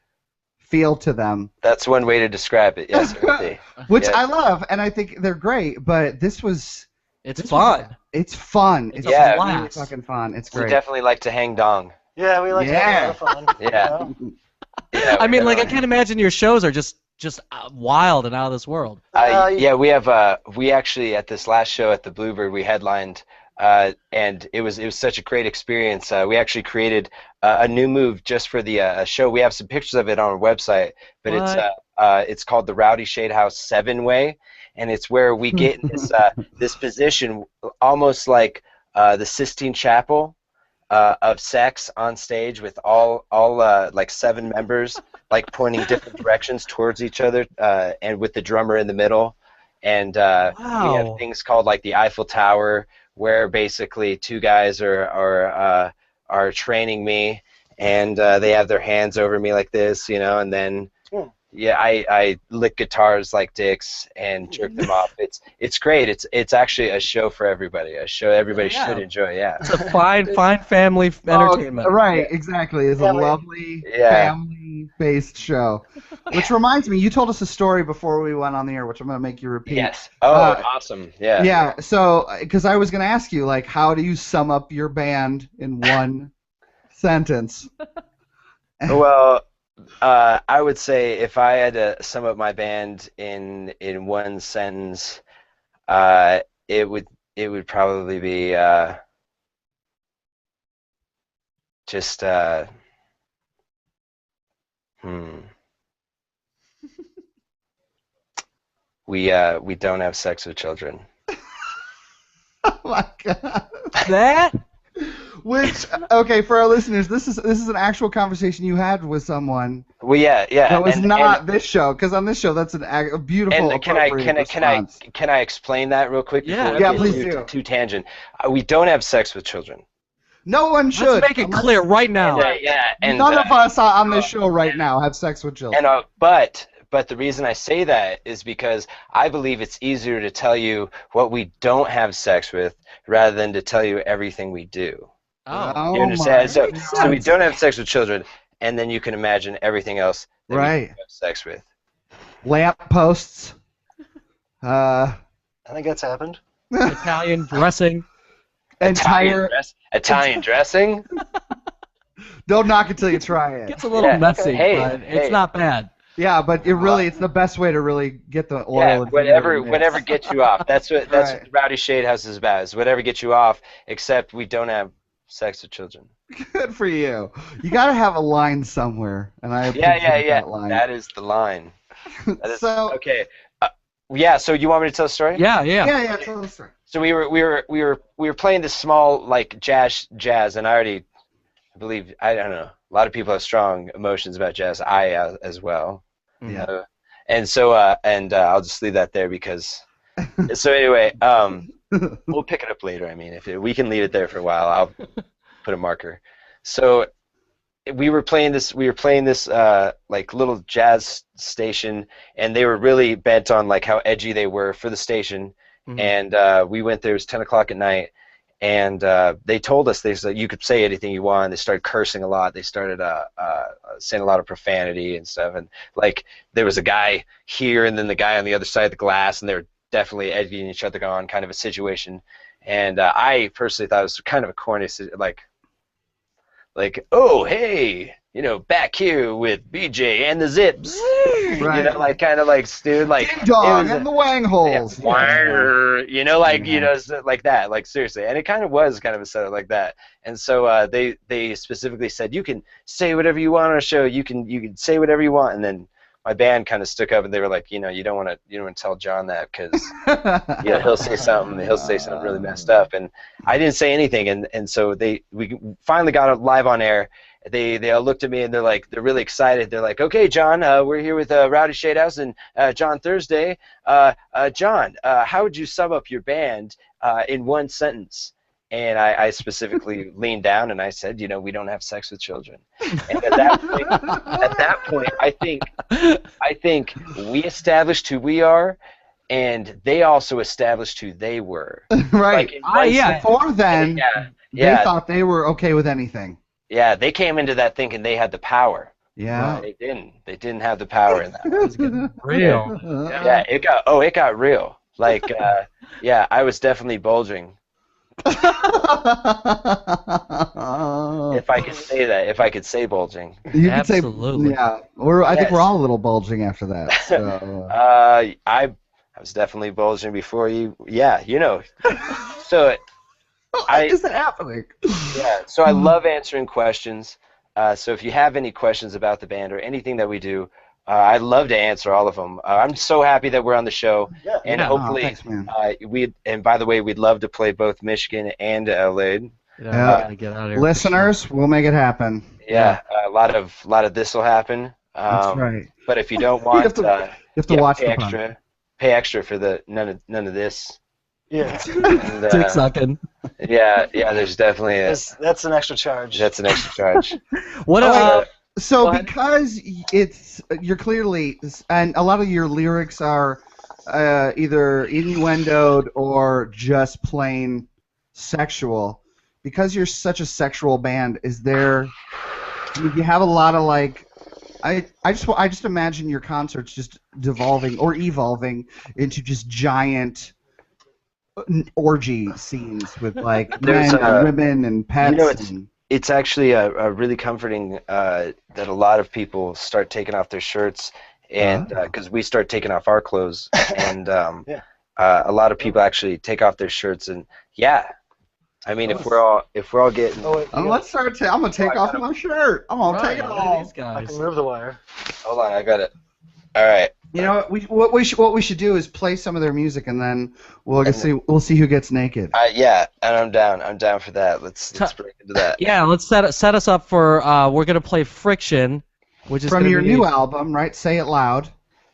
feel to them. That's one way to describe it. Yes, earthy. Which Yeah. I love, and I think they're great. But it's fun. It's fun. It's Yeah. really fucking fun. It's We great. definitely like to hang dong. Yeah, we like to have a lot of fun. Yeah. You know? Yeah, I mean, I can't imagine your shows are just wild and out of this world. Yeah, we actually at this last show at the Bluebird we headlined, and it was such a great experience. We actually created a new move just for the show. We have some pictures of it on our website, but it's called the Rowdy Shadehouse 7-Way, and it's where we get in this position almost like the Sistine Chapel. Of sex on stage with all like 7 members like pointing different directions towards each other, and with the drummer in the middle, and we have things called like the Eiffel Tower, where basically 2 guys are training me, and they have their hands over me like this, and then yeah, I lick guitars like dicks and jerk them off. It's great. It's actually a show for everybody. A show everybody should enjoy. Yeah. It's a fine family entertainment. Right, exactly. It's a lovely family-based show. Which reminds me, you told us a story before we went on the air, which I'm going to make you repeat. Yes. Oh, awesome. Yeah. Yeah. So, because I was going to ask you, like, how do you sum up your band in one sentence? Well, I would say if I had to sum up my band in one sentence, it would probably be just we don't have sex with children. Oh my God. That? Which, okay, for our listeners, this is an actual conversation you had with someone. Well, yeah. That was not this show, because on this show, that's a beautiful. And can I explain that real quick? Yeah, yeah, please do. Too tangent. We don't have sex with children. No one should. Let's make it clear right now. And none of us on this show right now have sex with children. And but the reason I say that is because I believe it's easier to tell you what we don't have sex with rather than to tell you everything we do. Oh. You understand? So we don't have sex with children, and then you can imagine everything else that we do have sex with. Lamp posts. I think that's happened. Italian dressing. Italian dressing? Don't knock it till you try it. It's a little messy, but it's not bad. Yeah, but it's the best way to really get the oil. Yeah, whatever gets you off. That's what Rowdy Shadehouse is about. Is whatever gets you off, except we don't have sex with children. Good for you. You got to have a line somewhere, and I appreciate that line. That is the line. So okay. So you want me to tell the story? Yeah. Tell the story. So we were playing this small like jazz, and I believe I don't know. A lot of people have strong emotions about jazz. I as well. Yeah. And so I'll just leave that there because. So anyway, we'll pick it up later. I mean, we can leave it there for a while. I'll put a marker. So we were playing this like little jazz station, and they were really bent on like how edgy they were for the station. Mm-hmm. And we went there. It was 10 o'clock at night. And they told us, they said you could say anything you want. They started cursing a lot. They started saying a lot of profanity and stuff. And like there was a guy here, and then the guy on the other side of the glass, and they were definitely egging each other on, kind of a situation. And I personally thought it was kind of a corny, like oh hey, back here with BJ and the Zips, right. Like kind of like dude, like Ding dong and the wang holes, like that, like seriously, and it kind of was kind of a setup like that. And so they specifically said you can say whatever you want on a show, you can say whatever you want, and then my band kind of stuck up and they were like, you don't want to tell John that because he'll say something really messed up, and I didn't say anything, and so we finally got it live on air. They all looked at me and they're really excited. They're like, okay, John, we're here with Rowdy Shadehouse and John Thursday. John, how would you sum up your band in one sentence? And I specifically leaned down and I said, we don't have sex with children. And at that point, I think we established who we are, and they also established who they were. Right. Before then, they thought they were okay with anything. Yeah, they came into that thinking they had the power. Yeah. They didn't. They didn't have the power in that. It was real. Yeah, it got real. Like, I was definitely bulging. If I could say that, if I could say bulging. You Absolutely. Could say, yeah. I think we're all a little bulging after that. So. I was definitely bulging before you. Yeah, So. Why is that happening? Yeah, so I love answering questions. So if you have any questions about the band or anything that we do, I'd love to answer all of them. I'm so happy that we're on the show, and hopefully, thanks, man. And by the way, we'd love to play both Michigan and LA. Get out of here. Listeners, we'll make it happen. Yeah, a lot of this will happen. That's right. But if you don't want, you have to watch pay the extra. Pay extra for the none of this. Yeah. And, Dick sucking. Yeah. There's definitely that's an extra charge. That's an extra charge. What? So Go ahead. because you're clearly, and a lot of your lyrics are either innuendoed or just plain sexual. Because you're such a sexual band, do you have a lot of like? I just imagine your concerts just devolving or evolving into just giant orgy scenes with like There's, men and women and pets. It's actually really comforting that a lot of people start taking off their shirts, and because we start taking off our clothes, and a lot of people actually take off their shirts, and I mean, if we're all getting, Let's start. I'm gonna take off my shirt. I'm gonna take it off. I can move the wire. hold on, I got it. All right. You know what we should do is play some of their music, and then we'll see who gets naked. Yeah, and I'm down. I'm down for that. Let's break into that. Yeah, let's set us up for. We're gonna play Friction, which is From your new album, right? Say It Loud.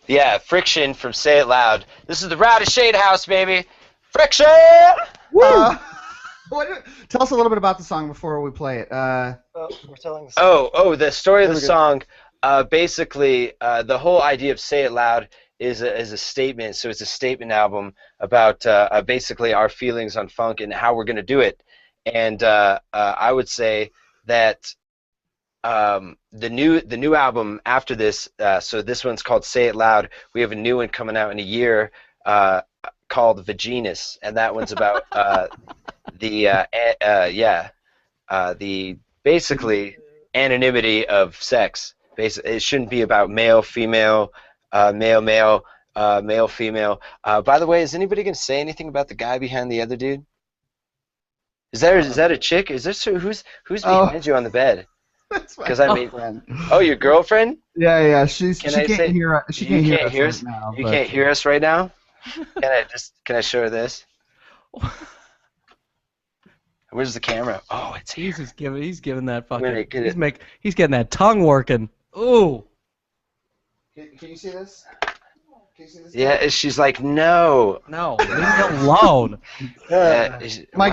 Yeah, Friction from Say It Loud. This is the Rowdy Shadehouse, baby. Friction. Tell us a little bit about the song before we play it. We're telling the The story of the song. Basically, the whole idea of Say It Loud is a statement. So it's a statement album about basically our feelings on funk and how we're going to do it. And I would say that the new album after this, so this one's called Say It Loud. We have a new one coming out in a year called Vaginas, and that one's about the basically anonymity of sex. It shouldn't be about male, female, male, female. By the way, is anybody gonna say anything about the guy behind the other dude? Is that a chick? Is this who's behind you on the bed? Because I mean, oh, your girlfriend? Yeah. She can't hear us. She can't hear us right now. You can't hear us right now. Can I show her this? Where's the camera? Oh, it's here. He's giving that fucking. Get He's getting that tongue working. Ooh. Can you see this? Yeah, she's like, no. No, leave me alone. My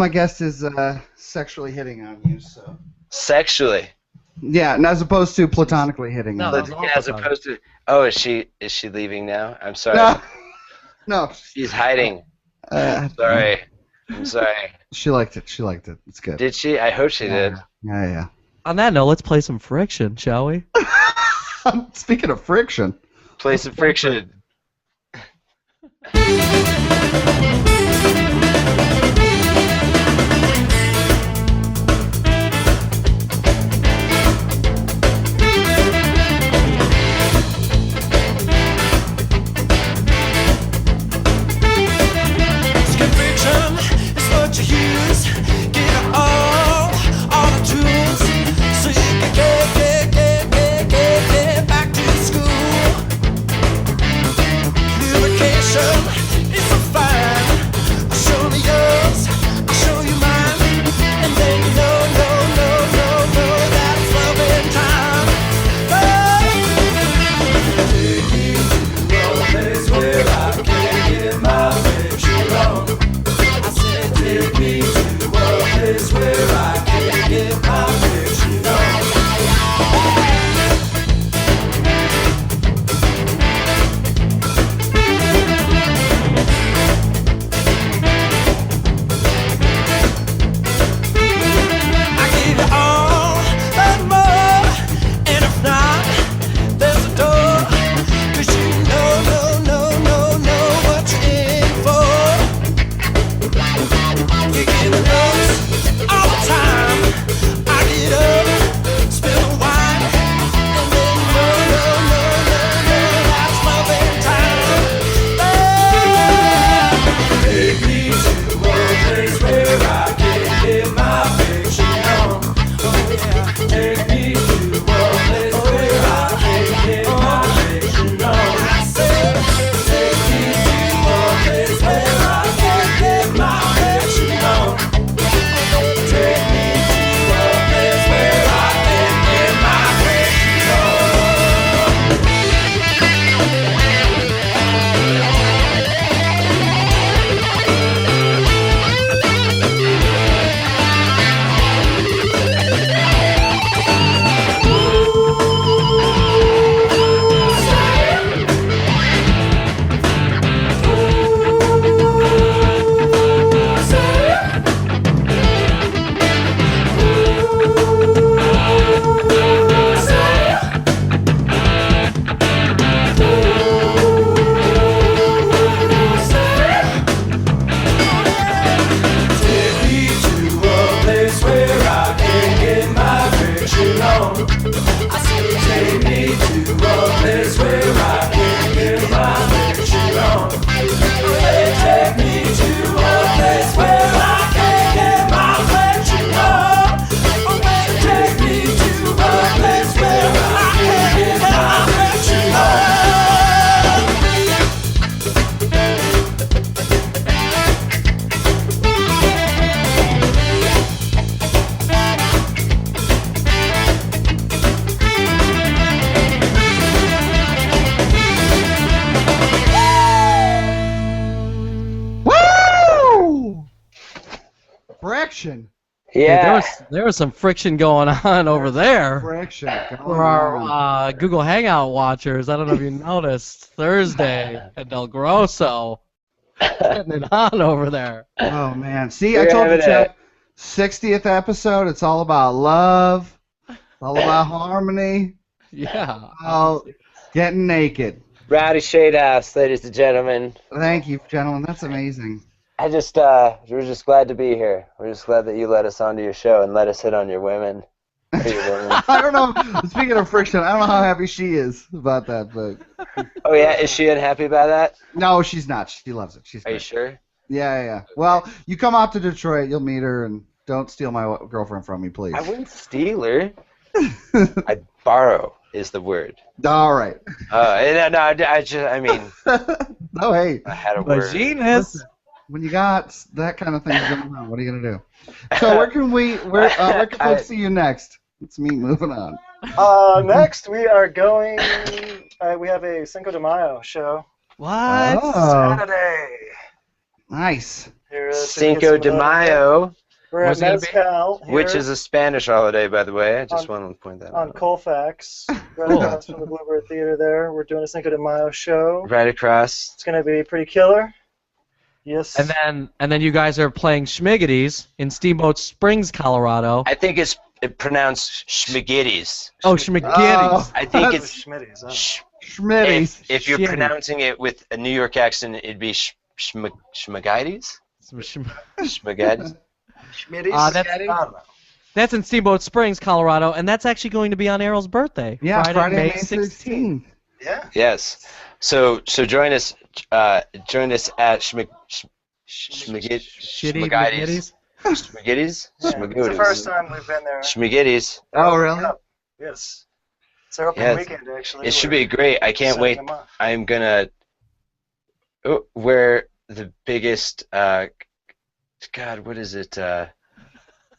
guest is sexually hitting on you, so. Sexually. Yeah, and as opposed to platonically hitting on you. As opposed to. Oh, is she leaving now? I'm sorry. No. She's hiding. Sorry. I'm sorry. She liked it. It's good. Did she? I hope she did. Yeah. On that note, let's play some Friction, shall we? Speaking of friction. Play some Friction. It's a fine friction. Yeah. There was some friction going on over there. Friction. For our Google Hangout watchers, I don't know if you noticed, Thursday at Delgrosso, getting it on over there. Oh man! See, I We're told you, having Chuck. 60th episode. It's all about love. It's all about harmony. Yeah. About getting naked. Rowdy Shadehouse, ladies and gentlemen. Thank you, gentlemen. That's amazing. We're just glad to be here. We're just glad that you let us onto your show and let us hit on your women. Or your women. I don't know. Speaking of friction, I don't know how happy she is about that, but Oh yeah, is she unhappy about that? no, she's not. She loves it. She's Are you great. sure? Yeah. Well, you come out to Detroit, you'll meet her, and don't steal my girlfriend from me, please. I wouldn't steal her. I borrow is the word. All right. I mean, No, hey. I had a word. Machinist. When you got that kind of thing going on, what are you gonna do? So where can folks see you next? It's me moving on. Next, we are going. We have a Cinco de Mayo show. What? Oh, Saturday. nice. Here, to get Cinco some de of that. Mayo, We're at Where's it gonna be? Mezcal here which is a Spanish holiday, by the way. I just want to point that on out. Colfax, right Cool. across from the Bluebird Theater there. We're doing a Cinco de Mayo show. Right across. It's going to be pretty killer. Yes. And then you guys are playing Schmiggities in Steamboat Springs, Colorado. I think it's pronounced Schmagittis. Oh, Schmiggities. I think That's it's Schmitty's, huh? Schmitty. if you're Shitty. pronouncing it with a New York accent, it'd be Schmagittis. Schmagittis. Schmitty's? That's in Steamboat Springs, Colorado, and that's actually going to be on Aral's birthday. Yeah, Friday, May 16th. 16th. Yeah. Yes. So join us at Shitty Schmagittis. Schmiggities. Schmagittis? Yeah. It's the first time we've been there. Schmagittis. Oh, really? Yes. It's their opening Yes. weekend, actually. It should We're be great. I can't setting wait. them up. I'm gonna wear the biggest God, what is it?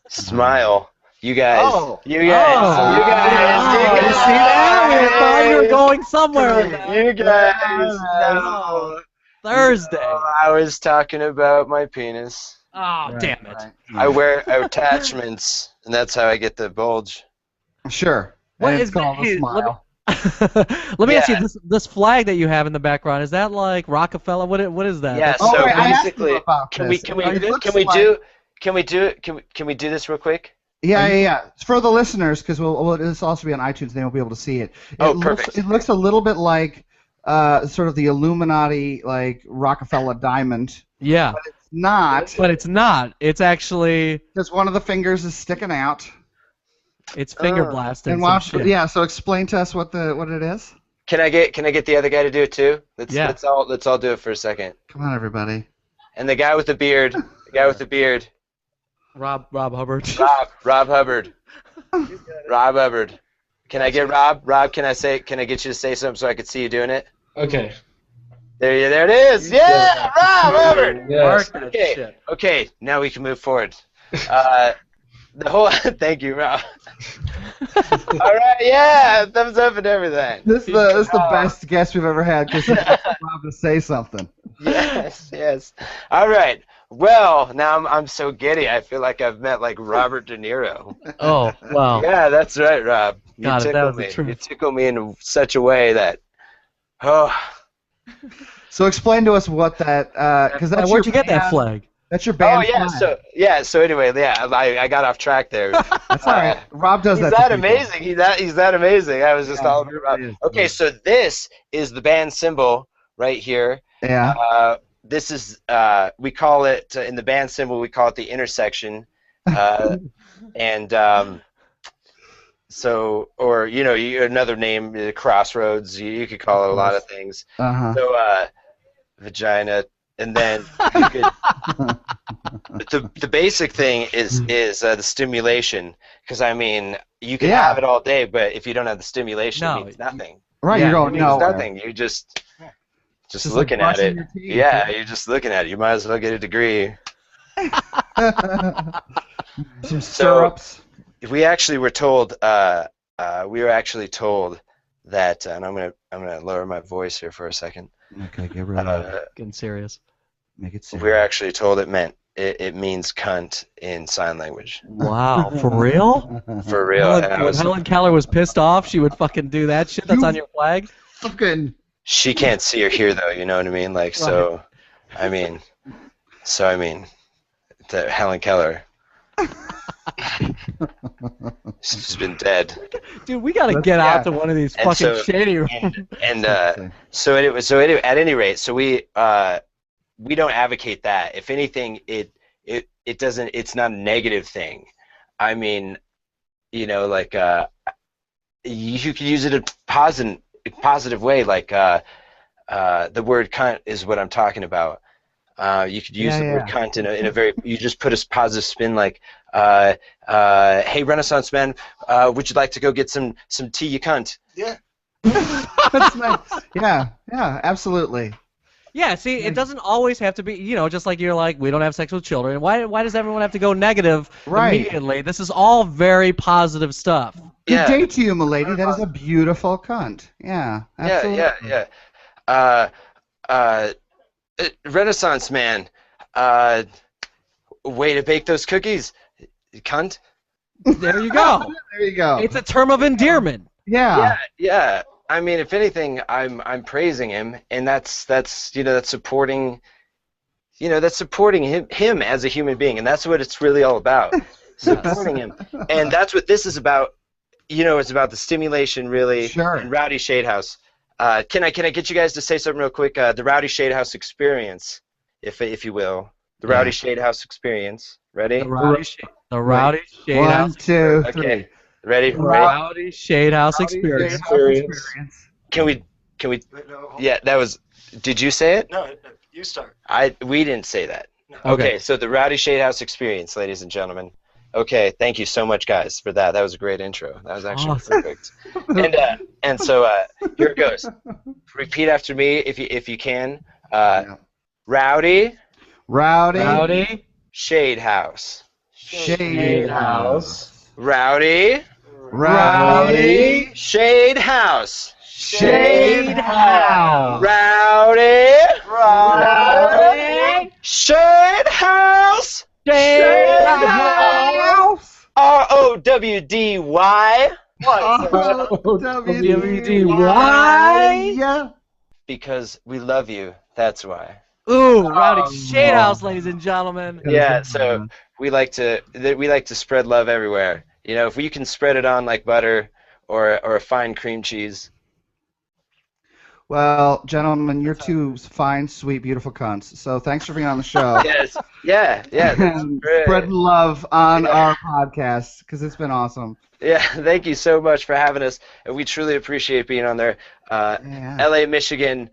Smile. You guys. Oh. You guys. Oh. You guys. You see that? We thought you were going somewhere with that. You guys. No. Thursday. Oh, I was talking about my penis. Oh, damn it. Right. I wear attachments, and that's how I get the bulge. Sure. What And is it's called that? a smile. Let me ask you, Yeah. this flag that you have in the background, is that like Rockefeller? What is that? Yeah, Oh, so wait, I asked you basically, about can we this. It looks do this real quick? Yeah. It's for the listeners, because this will also be on iTunes. They won't be able to see it. Perfect. It looks a little bit like sort of the Illuminati, like Rockefeller diamond. Yeah. It's not, But it's not. It's actually, because one of the fingers is sticking out. it's finger blasting. And some watch, shit. yeah. So explain to us what it is. Can I get the other guy to do it too? Yeah. Let's all do it for a second. Come on, everybody. And the guy with the beard, Rob Hubbard. Rob Hubbard. Rob Hubbard. Can I get Rob? Rob, can I get you to say something so I can see you doing it? Okay. There it is. Yeah, Rob Hubbard. Yes. Work that Okay. shit. Okay, now we can move forward. The whole thank you, Rob. All right, yeah, thumbs up and everything. This is the best guest we've ever had, because Rob to say something. Yes. All right. Well, now I'm so giddy. I feel like I've met like Robert De Niro. Oh, wow. Yeah, that's right, Rob. You God, if that tickle was the me. truth. You tickle me in such a way that, oh, So explain to us what that, because that's Where'd your you get that band- flag? That's your band. So anyway, I got off track there. That's all right. Rob does He's that. that to people. amazing. He's that amazing. I was just all he over really Rob. is. Okay, so this is the band symbol right here. Yeah. This is we call it in the band symbol. We call it the intersection, and so or another name, crossroads. You could call it a lot of things. Uh-huh. So vagina, and then you could, the basic thing is the stimulation, because I mean you can Yeah. have it all day, but if you don't have the stimulation, No. it means nothing. Right, Yeah, you're It going means no. nothing. You just Just looking like at it. brushing your teeth. Yeah, you're just looking at it. You might as well get a degree. Some stirrups. We actually were told. We were actually told that, and I'm gonna lower my voice here for a second. Okay, get rid of it. Getting serious. Make it We were serious. actually told it it means cunt in sign language. Wow, for real? For real. When Helen Keller was pissed off, she would fucking do that shit that's on your flag? Fucking. She can't see or hear though, you know what I mean? Like, so, I mean, Helen Keller. She's been dead. Dude, we gotta get out to one of these fucking shady rooms. So at any rate, so we don't advocate that. If anything, it doesn't. It's not a negative thing. I mean, you know, like you could use it in a positive way. Like the word cunt is what I'm talking about. You could use the word cunt in a very. You just put a positive spin, like, "Hey, Renaissance man, would you like to go get some tea, you cunt?" Yeah. That's nice. Yeah, absolutely. Yeah, see, it doesn't always have to be, you know, just like you're like, we don't have sex with children. Why does everyone have to go negative immediately? This is all very positive stuff. Good day to you, milady. That is a beautiful cunt. Yeah, absolutely. Yeah. Renaissance man, way to bake those cookies, cunt. There you go. There you go. It's a term of endearment. Yeah. I mean, if anything, I'm praising him, and that's supporting, that's supporting him as a human being, and that's what it's really all about, supporting him, and that's what this is about. It's about the stimulation, really. Sure. And Rowdy Shadehouse. Can I get you guys to say something real quick? The Rowdy Shadehouse experience, if you will, the Rowdy Shadehouse experience. Ready? The Rowdy Shadehouse. 1, 2, 3. Okay. Ready? Rowdy Shadehouse experience. Can we? Yeah, that was. Did you say it? No, you start. We didn't say that. No. Okay, so the Rowdy Shadehouse experience, ladies and gentlemen. Okay, thank you so much, guys, for that. That was a great intro. That was actually perfect. And so here it goes. Repeat after me if you can. Rowdy Shadehouse. Shadehouse. Rowdy Shadehouse. Shadehouse. Rowdy Shadehouse. Shadehouse. ROWDY. WDY. Because we love you. That's why. Ooh, Rowdy Shadehouse, ladies and gentlemen. Yeah, so we like to spread love everywhere. If we can spread it on like butter or a fine cream cheese. Well, gentlemen, you're two fine, sweet, beautiful cunts. So thanks for being on the show. Yes. Yeah. That's great. Spreading love on our podcast because it's been awesome. Yeah, thank you so much for having us, and we truly appreciate being on there. LA, Michigan,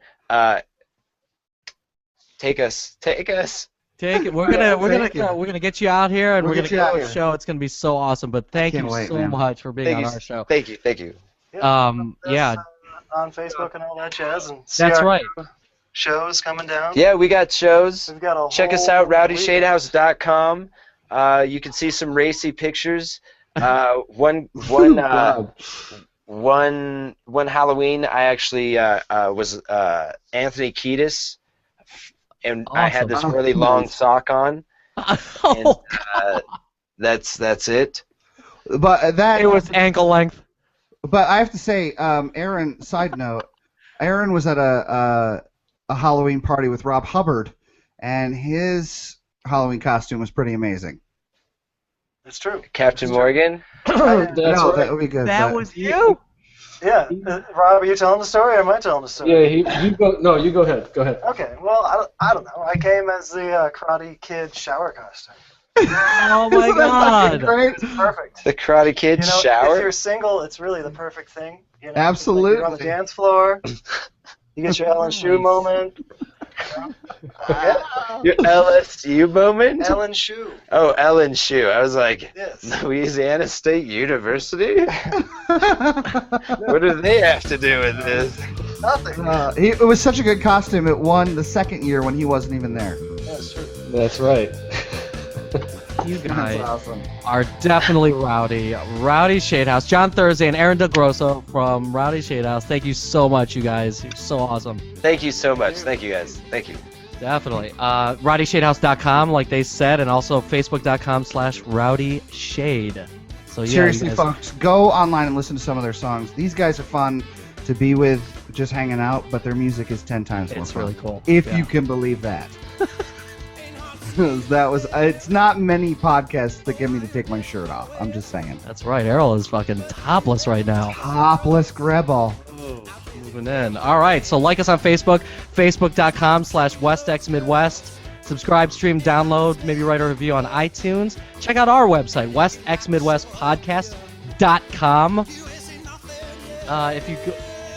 take us. Take it. We're gonna get you out here, and we're gonna get the show. It's gonna be so awesome. But thank you so much for being on our show. Thank you. Yeah. On Facebook and all that jazz, and see that's our right. shows coming down. Yeah, we got shows. We've got Check us out, rowdyshadehouse.com. You can see some racy pictures. One Halloween, I actually was Anthony Kiedis, and awesome. I had this really long sock on. And, that's it. But it was ankle length. But I have to say, Aaron. Side note, Aaron was at a Halloween party with Rob Hubbard, and his Halloween costume was pretty amazing. That's true. Captain Morgan. That would be good. That was you. Yeah, Rob, are you telling the story, or am I telling the story? Yeah, you go. No, you go ahead. Go ahead. Okay. Well, I don't know. I came as the Karate Kid shower costume. Oh my God! Great. It's perfect. The Karate Kid shower. If you're single, it's really the perfect thing. Absolutely. You're on the dance floor. You get your Ellen Shoe moment. Your LSU moment? Ellen Shoe. Oh, Ellen Shoe. I was like, yes. Louisiana State University? What do they have to do with this? Nothing. It was such a good costume. It won the second year when he wasn't even there. That's true. That's right. You guys are definitely Rowdy Shadehouse. John Thursday and Aaron Delgrosso from Rowdy Shadehouse. Thank you so much, you guys. You're so awesome. Thank you so much. Thank you, guys. Thank you. Definitely. RowdyShadehouse.com, like they said, and also Facebook.com/RowdyShade. So yeah, Seriously, you guys, folks, go online and listen to some of their songs. These guys are fun to be with, just hanging out, but their music is 10 times more it's fun. really cool. If Yeah. you can believe that. It's not many podcasts that get me to take my shirt off. I'm just saying. That's right. Aral is fucking topless right now. Topless Gribble. Moving in. All right. So like us on Facebook, Facebook.com/WestXMidwest. Subscribe, stream, download, maybe write a review on iTunes. Check out our website, WestXMidwestPodcast.com.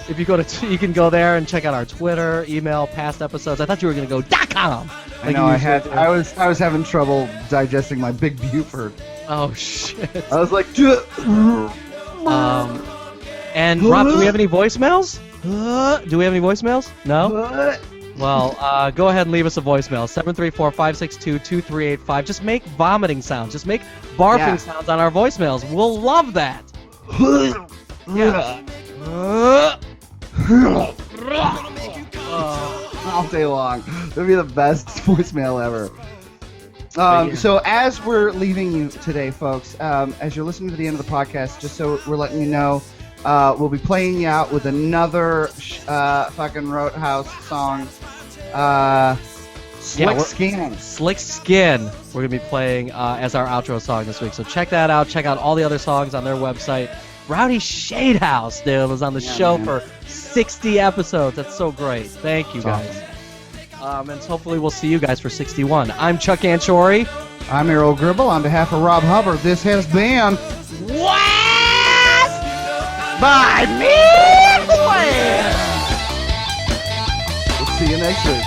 If you go to, you can go there and check out our Twitter, email, past episodes. I thought you were gonna go .com. I know. I was having trouble digesting my Big Buford. Oh shit. I was like, And Rob, do we have any voicemails? Do we have any voicemails? No. Well, go ahead and leave us a voicemail. 734-562-2385. Just make vomiting sounds. Just make barfing sounds on our voicemails. We'll love that. Yeah. All day long. That'd be the best voicemail ever. So as we're leaving you today, folks, as you're listening to the end of the podcast, just so we're letting you know, we'll be playing you out with another fucking Roadhouse song. Slick Skin. Slick Skin. We're going to be playing as our outro song this week. So check that out. Check out all the other songs on their website. Rowdy Shadehouse, dude, was on the show for 60 episodes. That's so great. Thank you, guys. And hopefully we'll see you guys for 61. I'm Chuck Ganchorre. I'm Aral Gribble. On behalf of Rob Hubbard, this has been West by Midwest. We'll see you next week.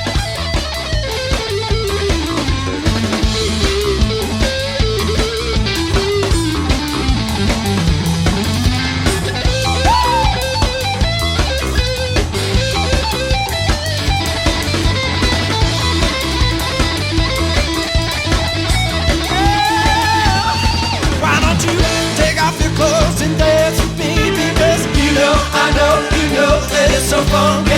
Why don't you take off your clothes and dance with me? Because you know, I know, you know that it's so fun.